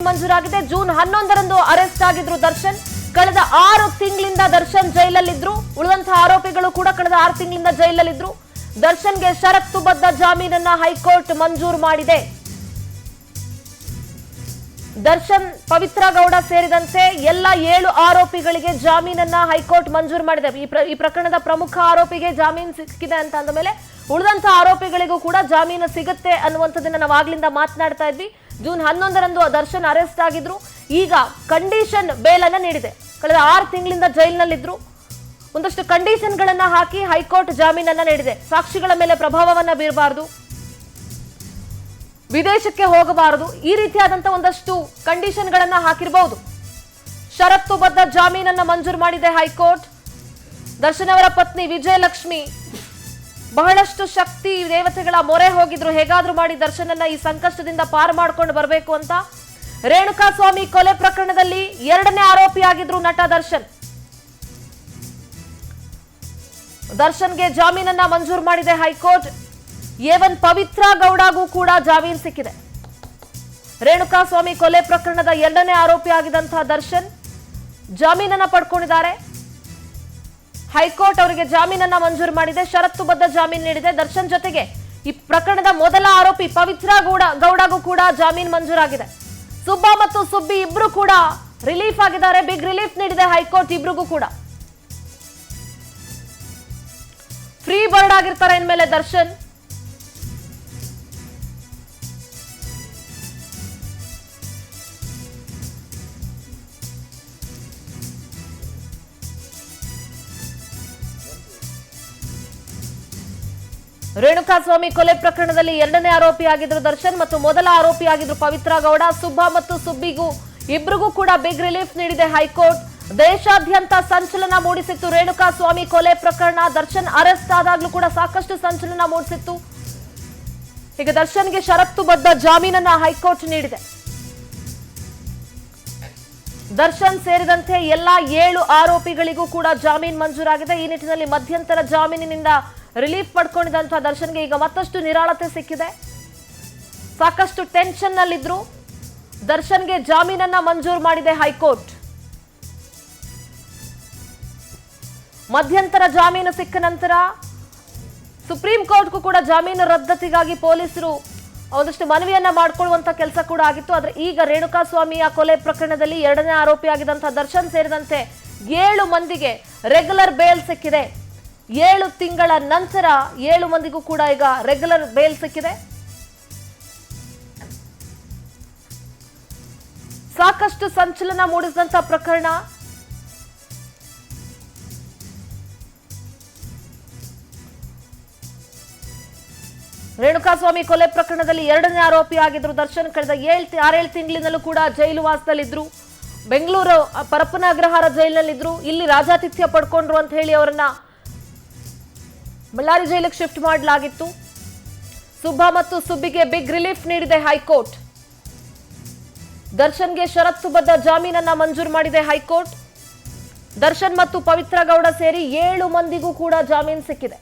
ಮಂಜೂರಾಗಿದೆ. June 11ರಂದು arrest ಆಗಿದ್ರು ದರ್ಶನ್. ಕಳೆದ 6 ತಿಂಗಳಿಂದ ದರ್ಶನ್ ಜೈಲಲ್ಲಿದ್ರು. ಉಳಿದಂತಹ ಆರೋಪಿಗಳು ಕೂಡ ಕಳೆದ 6 ತಿಂಗಳಿಂದ ಜೈಲಲ್ಲಿದ್ರು. ದರ್ಶನ್ಗೆ ಷರತ್ತುಬದ್ಧ ಜಾಮೀನನ್ನ ಹೈಕೋರ್ಟ್ ಮಂಜೂರು ಮಾಡಿದೆ. ದರ್ಶನ್, ಪವಿತ್ರ ಗೌಡ ಸೇರಿದಂತೆ ಎಲ್ಲ 7 ಆರೋಪಿಗಳಿಗೆ ಜಾಮೀನನ್ನ ಹೈಕೋರ್ಟ್ ಮಂಜೂರು ಮಾಡಿದೆ. ಈ ಪ್ರಕರಣದ ಪ್ರಮುಖ ಆರೋಪಿಗೆ ಜಾಮೀನು ಸಿಕ್ಕಿದೆ ಅಂತ ಅಂದ ಮೇಲೆ ಉಳಿದಂತಹ ಆರೋಪಿಗಳಿಗೂ ಕೂಡ ಜಾಮೀನು ಸಿಗುತ್ತೆ ಅನ್ನುವಂಥದ್ದನ್ನ ನಾವು ಆಗ್ಲಿಂದ ಮಾತನಾಡ್ತಾ ಇದ್ವಿ. ಜೂನ್ 11ರಂದು ದರ್ಶನ್ ಅರೆಸ್ಟ್ ಆಗಿದ್ರು. ಈಗ ಕಂಡೀಷನ್ ಬೇಲ್ ಅನ್ನ ನೀಡಿದೆ. ಕಳೆದ 6 ತಿಂಗಳಿಂದ ಜೈಲಿನಲ್ಲಿದ್ರು. ಒಂದಷ್ಟು ಕಂಡೀಷನ್ಗಳನ್ನ ಹಾಕಿ ಹೈಕೋರ್ಟ್ ಜಾಮೀನನ್ನ ನೀಡಿದೆ. ಸಾಕ್ಷಿಗಳ ಮೇಲೆ ಪ್ರಭಾವವನ್ನ ಬೀರಬಾರದು, ವಿದೇಶಕ್ಕೆ ಹೋಗಬಾರದು, ಈ ರೀತಿಯಾದಂತಹ ಒಂದಷ್ಟು ಕಂಡೀಷನ್ಗಳನ್ನ ಹಾಕಿರಬಹುದು. ಷರತ್ತುಬದ್ಧ ಜಾಮೀನನ್ನ ಮಂಜೂರು ಮಾಡಿದೆ ಹೈಕೋರ್ಟ್. ದರ್ಶನ್ ಅವರ ಪತ್ನಿ ವಿಜಯಲಕ್ಷ್ಮಿ ಬಹಳಷ್ಟು ಶಕ್ತಿ ದೇವತೆಗಳ ಮೊರೆ ಹೋಗಿದ್ರು, ಹೇಗಾದ್ರೂ ಮಾಡಿ ದರ್ಶನನ್ನ ಈ ಸಂಕಷ್ಟದಿಂದ ಪಾರು ಮಾಡ್ಕೊಂಡು ಬರಬೇಕು ಅಂತ. ರೇಣುಕಾಸ್ವಾಮಿ ಕೊಲೆ ಪ್ರಕರಣದಲ್ಲಿ 2ನೇ ಆರೋಪಿಯಾಗಿದ್ರು ನಟ ದರ್ಶನ್. ದರ್ಶನ್ಗೆ ಜಾಮೀನನ್ನ ಮಂಜೂರು ಮಾಡಿದೆ ಹೈಕೋರ್ಟ್. A1 ಪವಿತ್ರ ಗೌಡಗೂ ಕೂಡ ಜಾಮೀನು ಸಿಕ್ಕಿದೆ. ರೇಣುಕಾಸ್ವಾಮಿ ಕೊಲೆ ಪ್ರಕರಣದ 2ನೇ ಆರೋಪಿಯಾಗಿದ್ದಂತಹ ದರ್ಶನ್ ಜಾಮೀನನ್ನ ಪಡ್ಕೊಂಡಿದ್ದಾರೆ. ಹೈಕೋರ್ಟ್ ಅವರಿಗೆ ಜಾಮೀನನ್ನ ಮಂಜೂರು ಮಾಡಿದೆ, ಷರತ್ತುಬದ್ಧ ಜಾಮೀನು ನೀಡಿದೆ. ದರ್ಶನ್ ಜೊತೆಗೆ ಈ ಪ್ರಕರಣದ ಮೊದಲ ಆರೋಪಿ ಪವಿತ್ರ ಗೌಡಗೂ ಕೂಡ ಜಾಮೀನು ಮಂಜೂರಾಗಿದೆ. ಸುಬ್ಬ ಮತ್ತು ಸುಬ್ಬಿ ಇಬ್ರು ಕೂಡ ರಿಲೀಫ್ ಆಗಿದ್ದಾರೆ. ಬಿಗ್ ರಿಲೀಫ್ ನೀಡಿದೆ ಹೈಕೋರ್ಟ್ ಇಬ್ರಿಗೂ ಕೂಡ. ಫ್ರೀ ಬರ್ಡ್ ಆಗಿರ್ತಾರೆ ಇನ್ಮೇಲೆ ದರ್ಶನ್. ರೇಣುಕಾಸ್ವಾಮಿ ಕೊಲೆ ಪ್ರಕರಣದಲ್ಲಿ 2ನೇ ಆರೋಪಿಯಾಗಿದ್ರು ದರ್ಶನ್ ಮತ್ತು ಮೊದಲ ಆರೋಪಿಯಾಗಿದ್ರು ಪವಿತ್ರ ಗೌಡ. ಸುಬ್ಬ ಮತ್ತು ಸುಬ್ಬಿಗೂ ಇಬ್ರಿಗೂ ಕೂಡ ಬಿಗ್ ರಿಲೀಫ್ ನೀಡಿದೆ ಹೈಕೋರ್ಟ್. ದೇಶಾದ್ಯಂತ ಸಂಚಲನ ಮೂಡಿಸಿತ್ತು ರೇಣುಕಾಸ್ವಾಮಿ ಕೊಲೆ ಪ್ರಕರಣ. ದರ್ಶನ್ ಅರೆಸ್ಟ್ ಆದಾಗ್ಲೂ ಕೂಡ ಸಾಕಷ್ಟು ಸಂಚಲನ ಮೂಡಿಸಿತ್ತು. ಈಗ ದರ್ಶನ್ಗೆ ಷರತ್ತುಬದ್ಧ ಜಾಮೀನನ್ನ ಹೈಕೋರ್ಟ್ ನೀಡಿದೆ. ದರ್ಶನ್ ಸೇರಿದಂತೆ ಎಲ್ಲ 7 ಆರೋಪಿಗಳಿಗೂ ಕೂಡ ಜಾಮೀನು ಮಂಜೂರಾಗಿದೆ. ಈ ನಿಟ್ಟಿನಲ್ಲಿ ಮಧ್ಯಂತರ ಜಾಮೀನಿನಿಂದ ರಿಲೀಫ್ ಪಡ್ಕೊಂಡಿದ್ದಂತಹ ದರ್ಶನ್ಗೆ ಈಗ ಮತ್ತಷ್ಟು ನಿರಾಳತೆ ಸಿಕ್ಕಿದೆ. ಸಾಕಷ್ಟು ಟೆನ್ಷನ್ ನಲ್ಲಿದ್ರು. ದರ್ಶನ್ಗೆ ಜಾಮೀನನ್ನ ಮಂಜೂರು ಮಾಡಿದೆ ಹೈಕೋರ್ಟ್. ಮಧ್ಯಂತರ ಜಾಮೀನು ಸಿಕ್ಕ ನಂತರ ಸುಪ್ರೀಂ ಕೋರ್ಟ್ಗೂ ಕೂಡ ಜಾಮೀನು ರದ್ದತಿಗಾಗಿ ಪೊಲೀಸರು ಒಂದಷ್ಟು ಮನವಿಯನ್ನ ಮಾಡಿಕೊಳ್ಳುವಂತ ಕೆಲಸ ಕೂಡ ಆಗಿತ್ತು. ಆದ್ರೆ ಈಗ ರೇಣುಕಾಸ್ವಾಮಿಯ ಕೊಲೆ ಪ್ರಕರಣದಲ್ಲಿ 2ನೇ ಆರೋಪಿಯಾಗಿದ್ದಂತಹ ದರ್ಶನ್ ಸೇರಿದಂತೆ 7 ಮಂದಿಗೆ ರೆಗ್ಯುಲರ್ ಬೇಲ್ ಸಿಕ್ಕಿದೆ. 7 ತಿಂಗಳ ನಂತರ 7 ಮಂದಿಗೂ ಕೂಡ ಈಗ ರೆಗ್ಯುಲರ್ ಬೇಲ್ ಸಿಕ್ಕಿದೆ. ಸಾಕಷ್ಟು ಸಂಚಲನ ಮೂಡಿಸಿದಂತ ಪ್ರಕರಣ. ರೇಣುಕಾಸ್ವಾಮಿ ಕೊಲೆ ಪ್ರಕರಣದಲ್ಲಿ 2ನೇ ಆರೋಪಿಯಾಗಿದ್ರು ದರ್ಶನ್. ಕಳೆದ 6-7 ತಿಂಗಳಿನಲ್ಲೂ ಕೂಡ ಜೈಲು ವಾಸದಲ್ಲಿದ್ರು. ಬೆಂಗಳೂರು ಪರಪ್ಪನ ಅಗ್ರಹಾರ ಜೈಲಿನಲ್ಲಿದ್ರು. ಇಲ್ಲಿ ರಾಜಾತಿಥ್ಯ ಪಡ್ಕೊಂಡ್ರು ಅಂತ ಹೇಳಿ ಅವರನ್ನ ಬಳ್ಳಾರಿ ಜೈಲಿಗೆ ಶಿಫ್ಟ್ ಮಾಡಲಾಗಿತ್ತು. ಸುಬ್ಬ ಮತ್ತು ಸುಬ್ಬಿಗೆ ಬಿಗ್ ರಿಲೀಫ್ ನೀಡಿದೆ ಹೈಕೋರ್ಟ್. ದರ್ಶನ್ಗೆ ಷರತ್ತುಬದ್ಧ ಜಾಮೀನನ್ನ ಮಂಜೂರು ಮಾಡಿದೆ ಹೈಕೋರ್ಟ್. ದರ್ಶನ್ ಮತ್ತು ಪವಿತ್ರ ಗೌಡ ಸೇರಿ 7 ಮಂದಿಗೂ ಕೂಡ ಜಾಮೀನು ಸಿಕ್ಕಿದೆ.